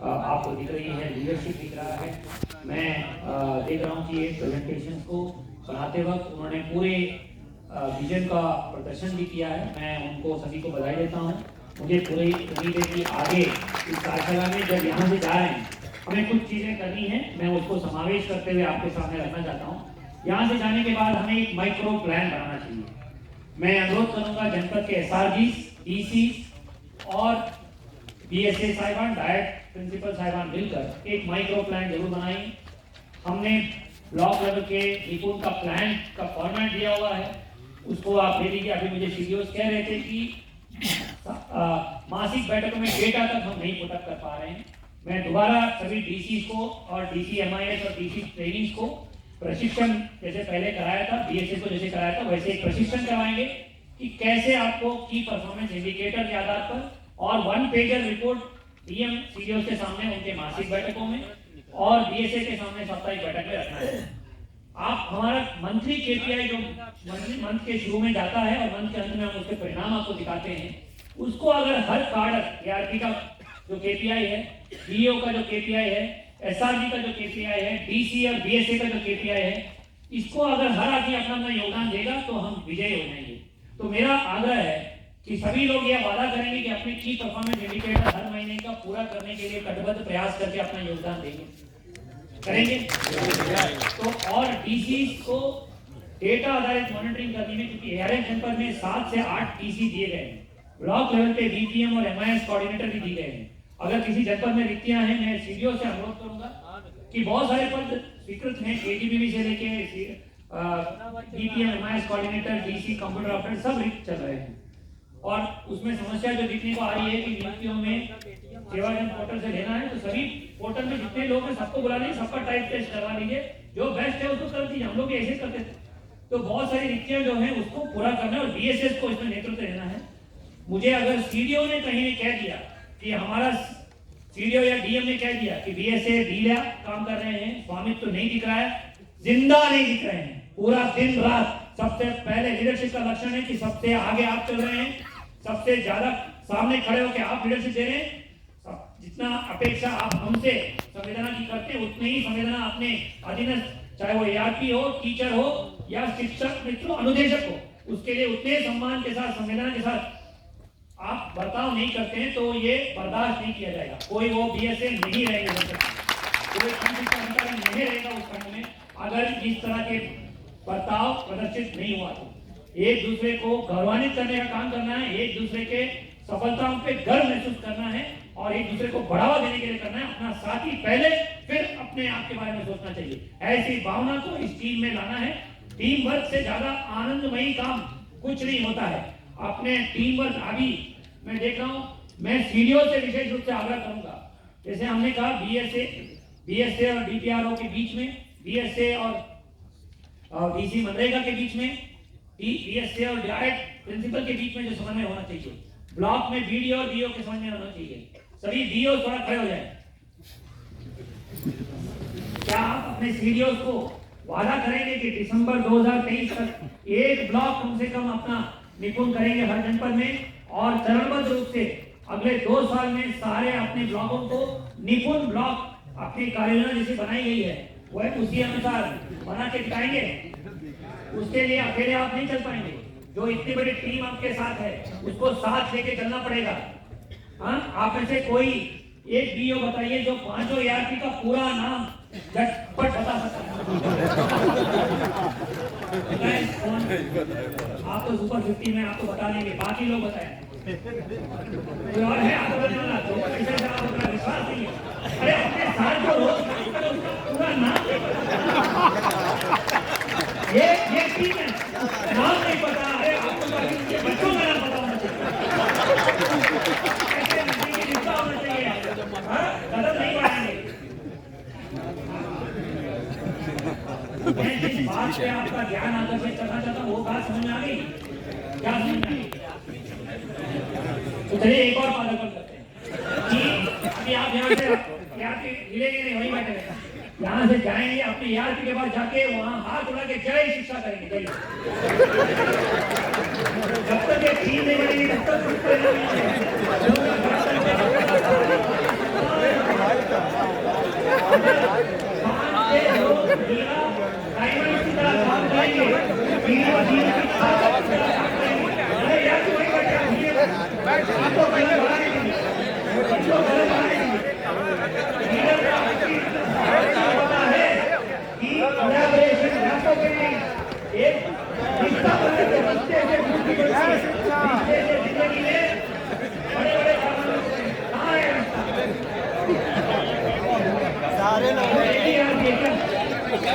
आपको दिख रही है, लीडरशिप दिख रहा है। मैं देख रहा हूँ कि ये प्रेजेंटेशन को बनाते वक्त उन्होंने पूरे विजन का प्रदर्शन भी किया है। मैं उनको सभी को बधाई देता हूँ। मुझे पूरी उम्मीद है कि आगे इस कार्यशाला में जब यहाँ से जा रहे हैं हमें कुछ चीज़ें करनी है, मैं उसको समावेश करते हुए आपके सामने रखना चाहता हूँ। यहाँ से जाने के बाद हमें एक माइक्रो प्लान बनाना चाहिए। मैं अनुरोध करूँगा जनपद के SRG, DC और BSA साहिबान, डायरेक्ट प्रिंसिपल साहिबान मिलकर एक माइक्रो प्लान जरूर बनाएंगे। हमने ब्लॉक लेवल के निपुण का प्लान का फॉर्मेट दिया हुआ है, उसको आप ले लीजिए। अभी मुझे CDOs कह रहे थे कि मासिक बैठकों में डेटा तक हम नहीं पुटअप कर पा रहे हैं। मैं दोबारा सभी DCs को और DC MIS और DC ट्रेनिंग्स को प्रशिक्षण जैसे पहले कराया था, BSA को जैसे कराया था वैसे एक प्रशिक्षण करवाएंगे कि कैसे आपको की परफॉर्मेंस इंडिकेटर के आधार पर और 1 पेजर रिपोर्ट DM CDOs के सामने उनके मासिक बैठकों में और BSA के सामने साप्ताहिक बैठक में रखना है। आप हमारा मंथली KPI जो मंथ के शुरू में जाता है और मंथ के अंत में हम उसके परिणाम आपको दिखाते हैं, उसको अगर हर कार्डर ARP का जो KPI है, DO का जो KPI है, SRG का जो KPI है, DC और BSA का जो KPI है, इसको अगर हर आदमी अपना अपना योगदान देगा तो हम विजयी हो जाएंगे। तो मेरा आग्रह है कि सभी लोग यह वादा करेंगे कि अपने की परफॉर्मेंस इंडिकेटर हर महीने का पूरा करने के लिए कटिबद्ध प्रयास करके अपना योगदान देंगे, करेंगे। तो और DC को डेटा आधारित मॉनिटरिंग करने में, क्योंकि ARM जनपद में 7 से 8 DC दिए गए हैं, ब्लॉक लेवल पे BPM और MIS कोऑर्डिनेटर भी दिए गए हैं। अगर किसी जनपद में रिक्तियां हैं, मैं CDO से अनुरोध करूंगा कि बहुत सारे पद स्वीकृत हैं, KGBB से लेके BPM MIS coordinator, DC computer operator सब रिक्त चल रहे हैं। और उसमें समस्या जो दिखने को आ रही है कि नियुक्तियों में सेवाजन पोर्टल से लेना है, तो सभी पोर्टल में जितने लोग हैं सबको बुला लीजिए, सबका टाइप टेस्ट करवा लीजिए, जो बेस्ट है उसको कर दीजिए। हम लोग ऐसे करते थे। तो बहुत सारी रिक्तियां जो हैं उसको पूरा करना है और BSS को इसमें नेतृत्व देना है। मुझे अगर CDO ने कहीं कह दिया कि हमारा CDO या DM ने कह दिया कि BSA ढीला काम कर रहे हैं, स्वामित्व तो नहीं दिख रहा है, जिंदा नहीं दिख रहे हैं, पूरा दिन रात, सबसे पहले लीडरशिप का लक्षण है कि सबसे आगे आप चल रहे हैं, सबसे ज्यादा सामने खड़े होकर आप लीडरशिप दे रहे हैं। जितना अपेक्षा आप हमसे संवेदना की करते हैं उतनी ही संवेदना अपने अधीनस्थ, चाहे वो ARP हो, टीचर हो या शिक्षक मित्रों, अनुदेशक हो, उसके लिए उतने सम्मान के साथ, संवेदना के साथ आप बर्ताव नहीं करते हैं तो ये बर्दाश्त नहीं किया जाएगा। कोई वो BSA नहीं रहेगा, कोई अधिकारी नहीं रहेगा उस खंड में अगर इस तरह के बर्ताव प्रदर्शित नहीं हुआ। तो एक दूसरे को गौरवान्वित करने का काम करना है, एक दूसरे के सफलताओं पे गर्व महसूस करना है और एक दूसरे को बढ़ावा देने के लिए करना है। अपना साथी पहले, फिर अपने आप के बारे में सोचना चाहिए। ऐसी भावना को इस टीम में लाना है। टीम वर्क से ज्यादा आनंदमयी काम कुछ नहीं होता है। अपने टीम वर्क, अभी मैं देख रहा हूं, मैं CDO से विशेष रूप से आग्रह करूंगा, जैसे हमने कहा BSA और DPRO के बीच में, BSA और DC मनरेगा के बीच में, BSA और डायरेक्ट प्रिंसिपल के बीच में जो समन्वय होना चाहिए, ब्लॉक में BDO और DO के समन्वय होना चाहिए। सभी DO थोड़ा खड़े हो जाए। क्या आप अपने CDOs को वादा करेंगे कि दिसंबर 2023 तक एक ब्लॉक कम से कम अपना निपुण करेंगे हर जनपद में, और चरणबद्ध रूप से अगले 2 साल में सारे अपने ब्लॉकों को निपुण ब्लॉक अपनी कार्ययोजना जैसे बनाई गई है वह उसी अनुसार बना के दिखाएंगे। उसके लिए अकेले आप नहीं चल पाएंगे, जो इतनी बड़ी टीम आपके साथ है उसको साथ लेके चलना पड़ेगा। हाँ, आप में से कोई एक DO बताइए जो 5 ARP का पूरा नाम झटपट बता सकता है। आप तो सुपर 50 में आपको बता देंगे, बाकी लोग बताएं। कोई और है आपको बताने वाला? तो ऐसे से आप अपना विश्वास नहीं है। अरे अपने साथ जो रोज उसका पूरा नाम नहीं पता, ये ठीक है, नाम नहीं पता। अरे आपको बच्चों का नाम पता होना चाहिए, ऐसे नजदीकी रिश्ता होना चाहिए। कदम नहीं बढ़ाएंगे। मैं जिस बात पे आपका ध्यान आकर्षित करना चाहता हूँ वो बात समझ में आ गई? क्या समझ में आई? तो चलिए एक और पागलपन करते हैं कि अभी आप यहाँ से हिलेंगे नहीं, वहीं बैठे रहना। यहाँ से जाएंगे अपने ARP के पास जाके वहाँ हाथ उड़ा के जय शिक्षा करेंगे, जय। जब तक ये टीम नहीं बनेगी तब तक कुछ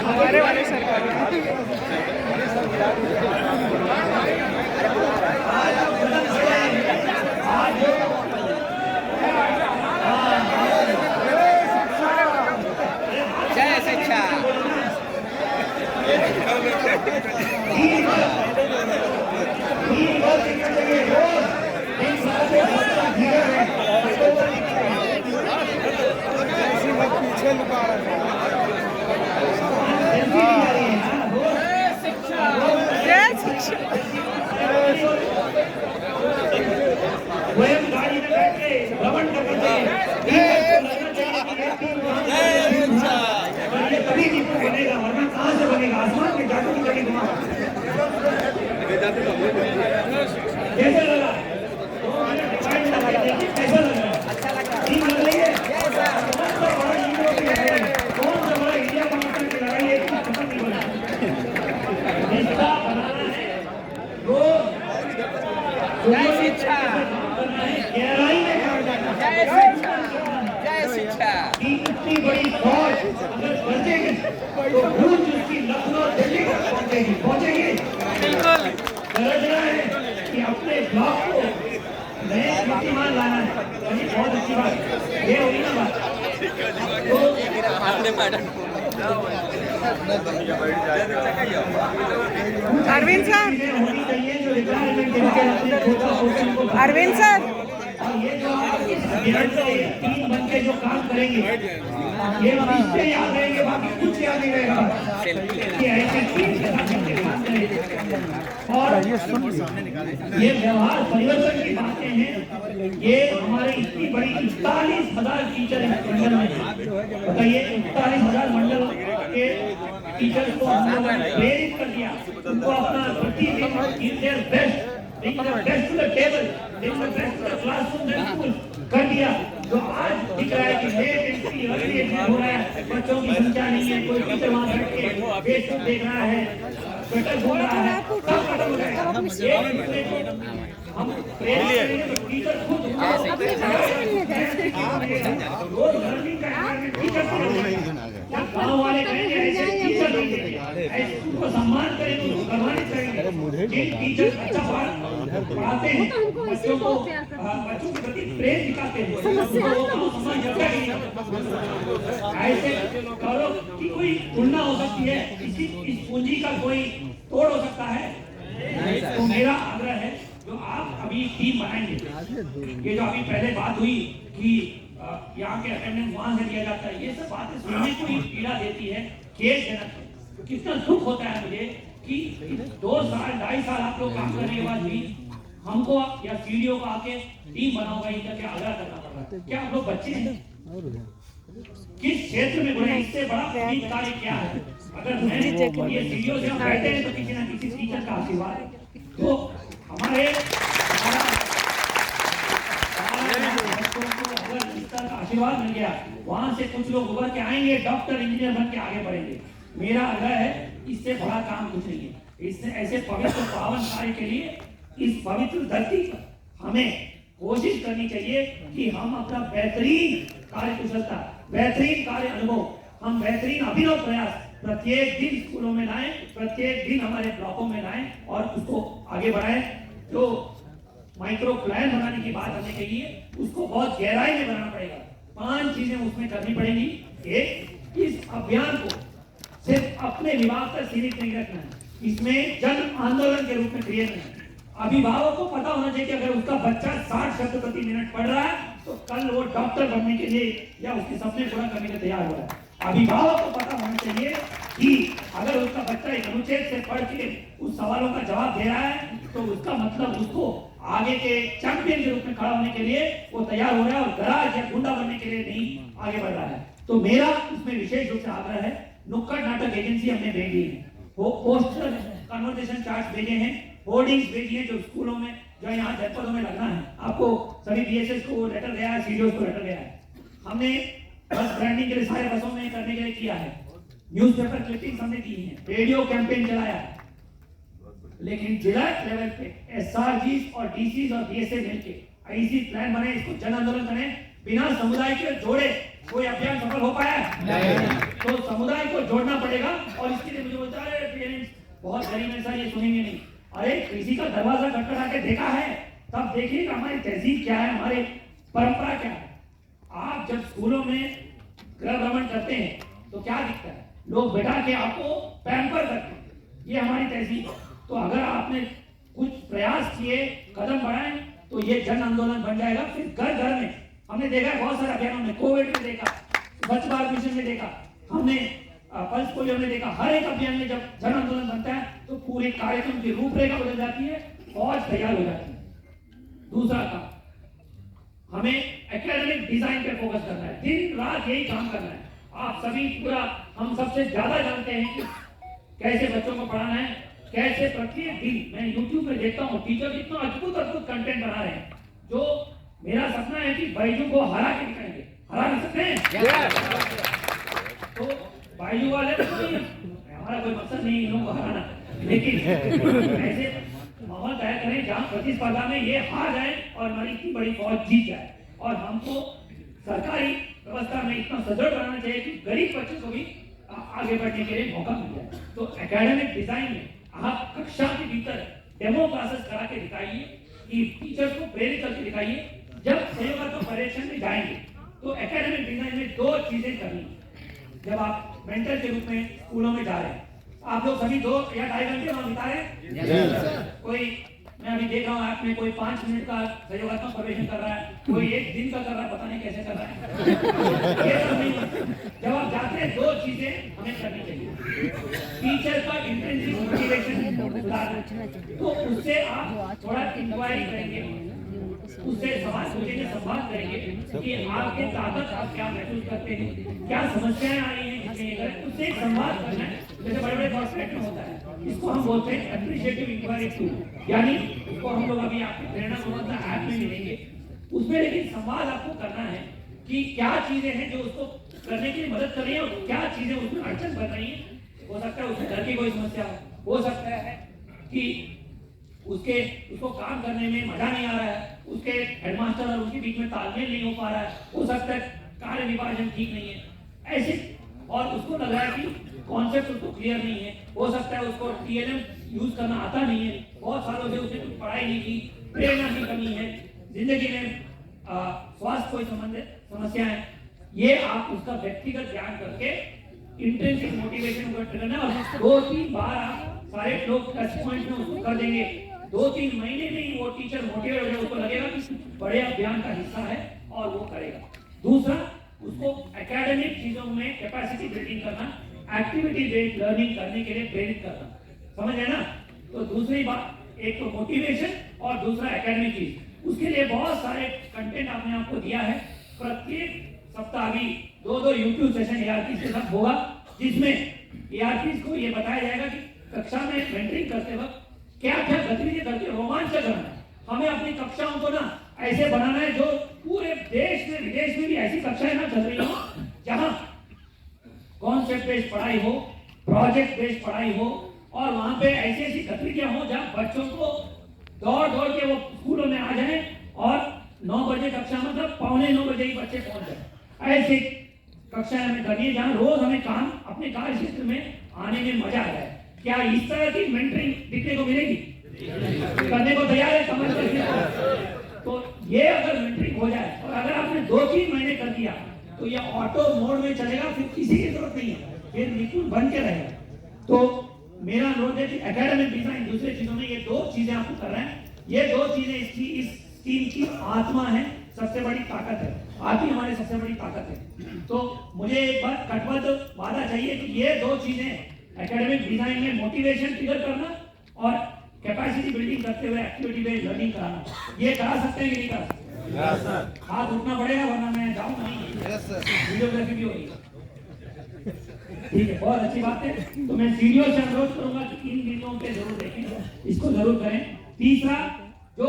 हमारे वाले सरकार जय शिक्षा पीछे लुका रहा तभी बनेगा, वरना कहाँ से बनेगा? आसमान के जादू की जगह घुमा। कैसे लगा? कैसा लग रहा है? अच्छा लग रहा है। ठीक लग रही है? कौन सा बड़ा इंडिया का मतलब की लड़ाई है? खत्म नहीं होना। रिश्ता बनाना है, रोज जय शिक्षा करना है, गहराई में काम करना है। जय शिक्षा की इतनी बड़ी फौज अगर बचेगी तो भूज उसकी लखनऊ दिल्ली तक पहुंचेगी। बिल्कुल समझना है कि अपने ब्लॉक को नए कीर्तिमान लाना है। ये बहुत अच्छी बात ये होगी ना बात। तो अरविंद सर, होनी चाहिए जो रिक्वायरमेंट अरविंद सर, और ये जो टीम बन के जो काम करेंगे ये रिश्ते याद रहेंगे, बाकी कुछ याद नहीं रहेगा। ये ऐसे टीम के साथ मिलकर काम करेंगे और ये व्यवहार परिवर्तन की बातें हैं। ये हमारे इतनी बड़ी 41,000 टीचर मंडल में बताइए, 41,000 मंडल के टीचर्स को हम लोगों ने प्रेरित कर दिया, उनको अपना प्रतिदिन give their best, bring the best to the table, bring the best to the classroom and school कर दिया। जो आज दिख रहा है कि लेट एंट्री अर्ली एंट्री हो रहा है, बच्चों की संख्या नहीं है, कोई टीचर वहाँ बैठ के फेसबुक देख रहा है, ट्विटर घूम रहा है, सब खत्म हो जाएगा। हम प्रेरित करेंगे तो टीचर खुद रोज लर्निंग का एनवायरनमेंट टीचर को गाँव वाले कहेंगे ऐसे टीचर नहीं देंगे, ऐसे उनको सम्मान करेंगे, उनको सम्मानित करेंगे। जिन टीचर अच्छा पढ़ाते हैं, बच्चों को बच्चों के प्रति प्रेम दिखाते हैं, ऐसे करो कि कोई तुलना हो सकती है, इस पूंजी का कोई तोड़ हो सकता है। तो मेरा आग्रह है जो आप अभी टीम बनाएंगे, ये जो अभी पहले बात हुई कि यहाँ के अटेंडेंस वहां से दिया जाता है, ये सब बातें सुनने को ही पीड़ा देती है, खेदजनक है। कितना दुख होता है मुझे कि 2 साल 2.5 साल आप लोग काम करने के बाद भी हमको या सीडीओ को आके टीम बनाओगा इनका क्या आग्रह करना पड़ रहा है? क्या आप लोग बच्चे हैं? किस क्षेत्र में बड़े इससे बड़ा पुनीत कार्य क्या है? अगर मैंने ये सीडीओ से हम बैठे हैं तो किसी ना किसी टीचर का आशीर्वाद है। तो हमारे आशीर्वाद मिल गया, वहां से कुछ लोग उभर के आएंगे, डॉक्टर इंजीनियर बन के आगे बढ़ेंगे। मेरा आग्रह है इससे बड़ा काम कुछ नहीं है। इससे ऐसे पवित्र पावन कार्य के लिए इस पवित्र धरती पर हमें कोशिश करनी चाहिए कि हम अपना बेहतरीन कार्य कुशलता, बेहतरीन कार्य अनुभव, हम बेहतरीन अभिनव प्रयास प्रत्येक दिन स्कूलों में लाएं, प्रत्येक दिन हमारे ब्लॉकों में लाएं और उसको आगे बढ़ाएं। जो माइक्रो प्लान बनाने की बात हमें कही है, उसको बहुत गहराई में बनाना पड़ेगा। 5 चीजें उसमें करनी पड़ेगी। एक, इस अभियान को सिर्फ अपने विभाग तक सीमित नहीं रखना है, इसमें जन आंदोलन के रूप में क्रिएट करना है। अभिभावक को पता होना चाहिए कि अगर उसका बच्चा 60 शब्द प्रति मिनट पढ़ रहा है तो कल वो डॉक्टर बनने के लिए या उसके सपने पूरा करने के तैयार हो रहा है। अभिभावक को पता होना चाहिए कि अगर उसका बच्चा एक अनुच्छेद से पढ़ के उस सवालों का जवाब दे रहा है तो उसका मतलब उसको आगे के चैंपियन के रूप में खड़ा होने के लिए वो तैयार हो रहा है और गराज या गुंडा बनने के लिए नहीं आगे बढ़ रहा है। तो मेरा इसमें विशेष रूप से आग्रह है, नुक्कड़ नाटक एजेंसी हमने भेजी है, वो पोस्टर कन्वर्सेशन चार्ट्स भेजे हैं, होर्डिंग्स भेजी हैं जो स्कूलों में, जो यहाँ जनपदों में लगना है। आपको सभी बीएसएस को लेटर गया है, सीडीओ को लेटर गया है। हमने बस ब्रांडिंग के लिए सारे बसों में करने के लिए किया है, न्यूज़पेपर क्लिपिंग्स हमने की हैं, रेडियो कैंपेन चलाया है। लेकिन जिला लेवल पे एसआरजी और डीसी और बीएसए मिलके ऐसी प्लान बने, इसको जन आंदोलन करें, बिना समुदाय के जोड़े कोई अभियान सफल हो पाया है? तो समुदाय को जोड़ना पड़ेगा। और इसके लिए मुझे बोलता है पेरेंट्स बहुत गरीब है सर, ये सुनेंगे नहीं। अरे किसी का दरवाजा खटखटा के देखा है, तब देखिए कि हमारी तहजीब क्या है, हमारे परंपरा क्या है। आप जब स्कूलों में गृह भ्रमण करते हैं तो क्या दिखता है, लोग बैठा के आपको पैम्पर करते हैं, ये हमारी तहजीब है। तो अगर आपने कुछ प्रयास किए, कदम बढ़ाए, तो ये जन आंदोलन बन जाएगा। फिर घर घर में हमने देखा है, बहुत सारे अभियानों में, कोविड में देखा, स्वच्छ भारत मिशन में देखा, हमने पल्स पोलियो में देखा, हर एक अभियान में जब जन आंदोलन बनता है तो पूरे कार्यक्रम की रूपरेखा बदल जाती है, फौज तैयार हो जाती है। दूसरा काम, हमें एकेडमिक डिजाइन पे फोकस करना है, दिन रात यही काम करना है। आप सभी पूरा, हम सबसे ज्यादा जानते हैं कि कैसे बच्चों को पढ़ाना है, कैसे प्रत्येक दिन मैं YouTube पे देखता हूँ टीचर इतना अद्भुत अद्भुत कंटेंट बना रहे हैं। जो मेरा सपना है कि बाइजू को हरा के दिखाएंगे, हरा नहीं सकते हैं? तो बाइजू वाले तो हमारा कोई मकसद नहीं इन लोगों को हराना, लेकिन ऐसे माहौल तैयार करें जहाँ प्रतिस्पर्धा में ये हार जाए और हमारी इतनी बड़ी फौज जीत जाए। और हमको सरकारी व्यवस्था में इतना सजग बनाना चाहिए कि गरीब बच्चों को भी आगे बढ़ने के लिए मौका मिल जाए। तो एकेडमिक डिजाइन में आप कक्षा के भीतर डेमो क्लासेस करा के दिखाइए, कि टीचर्स को प्रेरित करके दिखाइए। जब संयोगात्मक पर्यवेक्षण में जाएंगे तो एकेडमिक डिजाइन में दो चीजें करनी। जब आप मेंटर के रूप में स्कूलों में जा रहे हैं, आप लोग सभी 2 या 2.5 घंटे वहां बिता रहे हैं। कोई, मैं अभी देख रहा हूँ ऐप में कोई 5 मिनट का सहयोगात्मक प्रवेशन कर रहा है, कोई 1 दिन का कर रहा है, पता नहीं कैसे कर रहा है। ये सब नहीं। जब आप जाते हैं 2 चीजें हमें करनी चाहिए। टीचर का इंटेंसिव मोटिवेशन सुधारना, तो उससे आप थोड़ा इंक्वायरी करेंगे, उससे सवाल पूछेंगे, संवाद करेंगे कि आपके ताकत आप क्या महसूस करते हैं, क्या समस्याएं आ रही हैं, उससे एक संवाद करना है। जैसे बड़े बड़े कॉर्पोरेट में होता है, इसको हम बोलते हैं एप्रिशिएटिव इंक्वायरी टूल, यानी उसको हम लोग अभी आपकी प्रेरणा संवर्धन ऐप में मिलेंगे। उसमें लेकिन संवाद आपको करना है कि क्या चीजें हैं जो उसको करने के लिए मदद कर रही है और क्या चीजें उसमें अड़चन बन रही है। हो सकता है उसके घर की कोई समस्या हो सकता है कि उसको काम करने में मजा नहीं आ रहा है, उसके हेडमास्टर और उसके बीच में तालमेल नहीं हो पा रहा है, हो सकता है कार्य विभाजन ठीक नहीं है ऐसे, और उसको लग रहा है कि कॉन्सेप्ट उसको क्लियर नहीं है, हो सकता है उसको टीएलएम यूज करना आता नहीं है, बहुत सालों से उसने कुछ पढ़ाई नहीं की, प्रेरणा की कमी है, जिंदगी में स्वास्थ्य कोई समस्या है। ये आप उसका व्यक्तिगत ध्यान करके इंटेंसिव मोटिवेशन करना और 2-3 बार आप सारे लोग टच पॉइंट में उसको कर देंगे। 2-3 महीने में ही वो टीचर मोटिवेट हो जाए, उसको लगेगा कि बड़े अभियान का हिस्सा है और वो करेगा। दूसरा, उसको एकेडमिक चीजों में कैपेसिटी बिल्डिंग करना, एक्टिविटी बेस्ड लर्निंग करने के लिए प्रेरित करना, समझ रहे ना? तो दूसरी बात, एक तो मोटिवेशन और दूसरा एकेडमिक चीज। उसके लिए बहुत सारे कंटेंट आपने आपको दिया है। प्रत्येक सप्ताह भी 2-2 यूट्यूब सेशन एआरपी के साथ होगा, जिसमें एआरपी को ये बताया जाएगा कि कक्षा में मेंटरिंग करते वक्त क्या क्या गतिविधि करके रोमांचक करना है। हमें अपनी कक्षाओं को ना ऐसे बनाना है जो पूरे देश में विदेश में भी ऐसी कक्षाएं ना चल रही हो जहां कॉन्सेप्ट बेस्ड पढ़ाई हो, प्रोजेक्ट बेस्ड पढ़ाई हो, और वहां पे ऐसी ऐसी गतिविधियां हो जहां बच्चों को दौड़ दौड़ के वो स्कूलों में आ जाए और 9 बजे कक्षा मतलब 8:45 बजे ही बच्चे पहुंच जाए। ऐसी कक्षाएं हमें करनी है जहां रोज हमें काम अपने कार्य क्षेत्र में आने में मजा आ जाए। क्या इस तरह की मेंटरिंग दिखने को मिलेगी? करने को तैयार है समझ करके? तो ये अगर मेंटरिंग हो जाए और अगर आपने 2-3 महीने कर दिया तो ये ऑटो मोड में चलेगा, फिर किसी की जरूरत नहीं है, फिर निपुण बन के रहेगा। तो मेरा अनुरोध है कि एकेडमिक डिजाइन दूसरे चीजों में ये 2 चीजें आपको कर रहे हैं। ये 2 चीजें इस टीम की आत्मा है, सबसे बड़ी ताकत है, आप ही हमारी सबसे बड़ी ताकत है। तो मुझे एक बार कटबद्ध वादा चाहिए कि ये 2 चीजें एकेडमिक डिजाइन में मोटिवेशन ट्रिगर करना और कैपेसिटी बिल्डिंग करते हुए एक्टिविटी बेस्ड लर्निंग कराना, ये करा सकते हैं कि नहीं करा सकते? Yes sir. हाथ उठना पड़ेगा वरना मैं जाऊंगा नहीं। Yes sir. वीडियोग्राफी भी होगी। ठीक है, बहुत अच्छी बात है। तो मैं सीडीओ से अनुरोध करूंगा कि इन वीडियो पे जरूर देखें, इसको जरूर करें। तीसरा, जो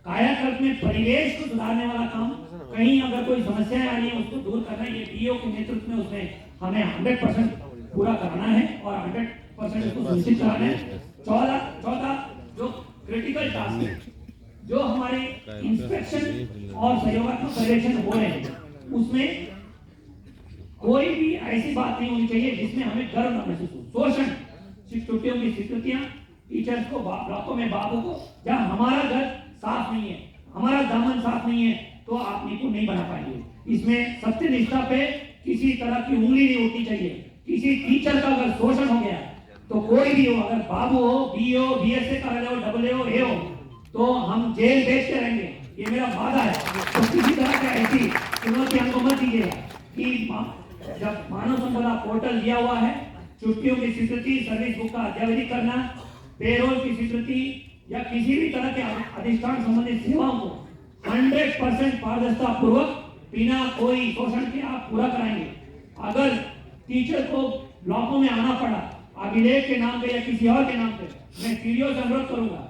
कायाकल्प में परिवेश को सुधारने वाला काम, कहीं अगर कोई समस्याएं आ रही है उसको दूर करना, ये डीओ के नेतृत्व में उसमें हमें 100% पूरा कराना है और 100% उसको सुनिश्चित कराना है। चौथा, जो क्रिटिकल टास्क है, जो हमारे इंस्पेक्शन और सहयोगात्मक सर्वेक्षण हो रहे हैं, उसमें कोई भी ऐसी बात नहीं होनी चाहिए जिसमें हमें गर्व न महसूस हो। शोषण, छुट्टियों की स्वीकृतियां, टीचर्स को ब्लॉकों में बाबू को, जहां हमारा घर साफ नहीं है, हमारा दामन साफ नहीं है, तो आप निपुण नहीं बना पाएंगे। इसमें सत्य निष्ठा पे किसी तरह की उंगली नहीं उठनी चाहिए। किसी टीचर का अगर शोषण हो गया तो कोई भी हो, अगर बाबू हो, बी हो, बीएसए का हो, डबल ए हो, ए हो, तो हम जेल भेजते रहेंगे, ये मेरा वादा है। तो किसी तरह की ऐसी चुनौती हमको मत दीजिएगा कि जब मानव संपदा पोर्टल दिया हुआ है, छुट्टियों की स्वीकृति, सर्विस बुक का अद्यावधि करना, पेरोल की स्वीकृति या किसी भी तरह के अधिष्ठान संबंधित सेवाओं को 100% पारदर्शिता पूर्वक बिना कोई शोषण के आप पूरा कराएंगे। अगर टीचर को ब्लॉकों में आना पड़ा अभिलेख के नाम पे या किसी और के नाम पे, मैं सीडीओ से अनुरोध करूंगा,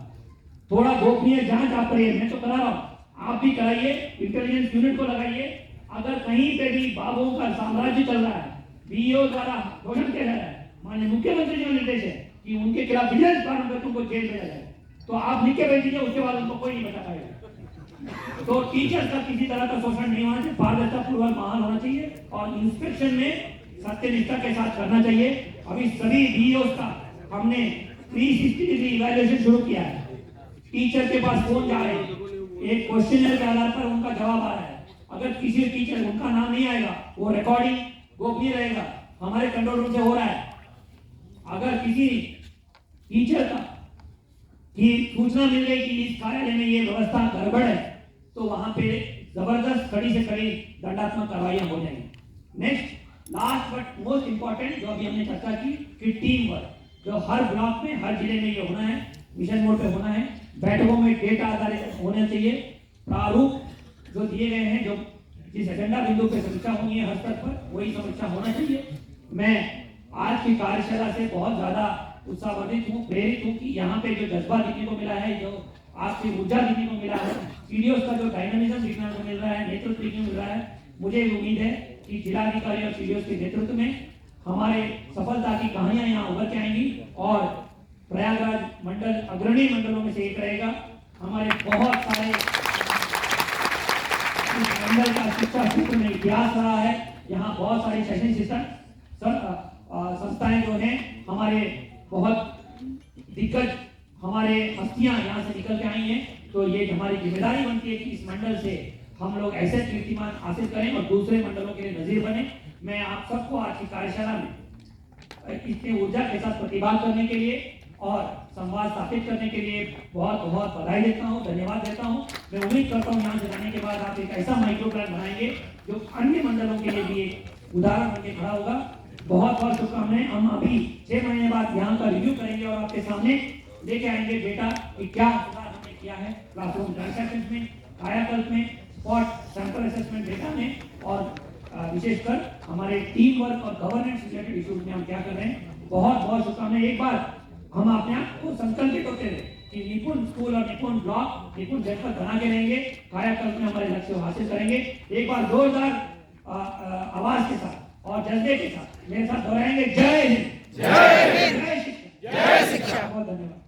थोड़ा गोपनीय जांच आप करिए। मैं तो करा रहा हूँ, आप भी कराइए, इंटेलिजेंस यूनिट को लगाइए। अगर कहीं पे भी बाबुओं का साम्राज्य चल रहा है, बीईओ द्वारा शोषण किया जा रहा है, माननीय मुख्यमंत्री जी का निर्देश है कि उनके खिलाफ विजिलेंस कानून पर तुमको जेल भेजा जाए, तो आप लिख के भेज दीजिए, उसके बाद उनको कोई नहीं बता पाएगा। तो टीचर का किसी तरह का शोषण नहीं होना चाहिए, पारदर्शिता पूर्वक माहौल होना चाहिए और इंस्पेक्शन में सत्यनिष्ठा के साथ करना चाहिए। अभी सभी बीईओ का हमने 360 डिग्री इवैल्यूएशन शुरू किया है। टीचर के पास फोन जा रहे हैं, एक क्वेश्चनर के आधार पर उनका जवाब आ रहा है। अगर किसी टीचर उनका नाम नहीं आएगा, वो रिकॉर्डिंग गोपनीय रहेगा, हमारे कंट्रोल रूम से हो रहा है। अगर किसी टीचर का की सूचना मिल गई कि इस कार्यालय में ये व्यवस्था गड़बड़ है, तो वहां पे जबरदस्त कड़ी से कड़ी दंडात्मक कार्रवाइयां हो जाएंगी। Next, last but most important, जो अभी हमने चर्चा की कि टीम वर्क, जो हर ब्लॉक में, हर जिले में ये होना है, मिशन मोड पे होना है। बैठकों में डेटा आधारित होना चाहिए। प्रारूप जो दिए गए हैं, जो जिस एजेंडा बिंदु पे समीक्षा होनी है हर स्तर पर, वही समीक्षा होना चाहिए। मैं आज की कार्यशाला से बहुत ज्यादा उत्साहवर्धित हूँ, प्रेरित हूँ कि यहाँ पे जो जज्बा देखने को मिला है, जो आपकी ऊर्जा देखने को मिला है, सीडीओ का जो डायनामिज्म देखने को मिल रहा है, नेतृत्व देखने को मिल रहा है, मुझे उम्मीद है कि जिलाधिकारी और सीडीओ के नेतृत्व में हमारे सफलता की कहानियां यहाँ उभर के आएंगी और प्रयागराज मंडल अग्रणी मंडलों में से एक रहेगा। हमारे बहुत सारे इस मंडल का शिक्षा क्षेत्र में इतिहास रहा है। यहाँ बहुत सारी शैक्षणिक संस्थाएं जो हैं, हमारे बहुत दिग्गज हमारे हस्तियां यहाँ से निकल के आई हैं। तो ये हमारी जिम्मेदारी बनती है कि इस मंडल से हम लोग ऐसे कीर्तिमान हासिल करें और दूसरे मंडलों के लिए नजीर बने। मैं आप सबको आज की कार्यशाला में इतनी ऊर्जा के साथ प्रतिभाग करने के लिए और संवाद स्थापित करने के लिए बहुत बहुत बधाई देता हूँ, धन्यवाद देता हूँ। मैं उम्मीद करता हूँ यहाँ से जाने के बाद आप एक ऐसा माइक्रो प्लान बनाएंगे जो अन्य मंडलों के लिए भी एक उदाहरण बनके खड़ा होगा। बहुत बहुत शुभकामनाएं। हम अभी 6 महीने बाद यहाँ का रिव्यू करेंगे और आपके सामने लेके आएंगे डेटा कि क्या सुधार हमने किया है क्लासरूम ट्रांसैक्शन में, कायाकल्प में, स्पॉट सैंपल असेसमेंट डेटा में और विशेषकर हमारे टीम वर्क और गवर्नेंस रिलेटेड इश्यूज में हम क्या कर रहे हैं। बहुत बहुत शुभकामनाएं। एक बार हम अपने आप को संकल्पित होते हैं कि निपुण स्कूल और निपुण ब्लॉक, निपुण जनपद बना के रहेंगे, कायाकल्प में हमारे लक्ष्य हासिल करेंगे। एक बार जोरदार आवाज के साथ और जज्बे के साथ मेरे साथ दोहराएंगे, जय हिंद, जय हिंद, जय शिक्षा, जय शिक्षा। बहुत धन्यवाद।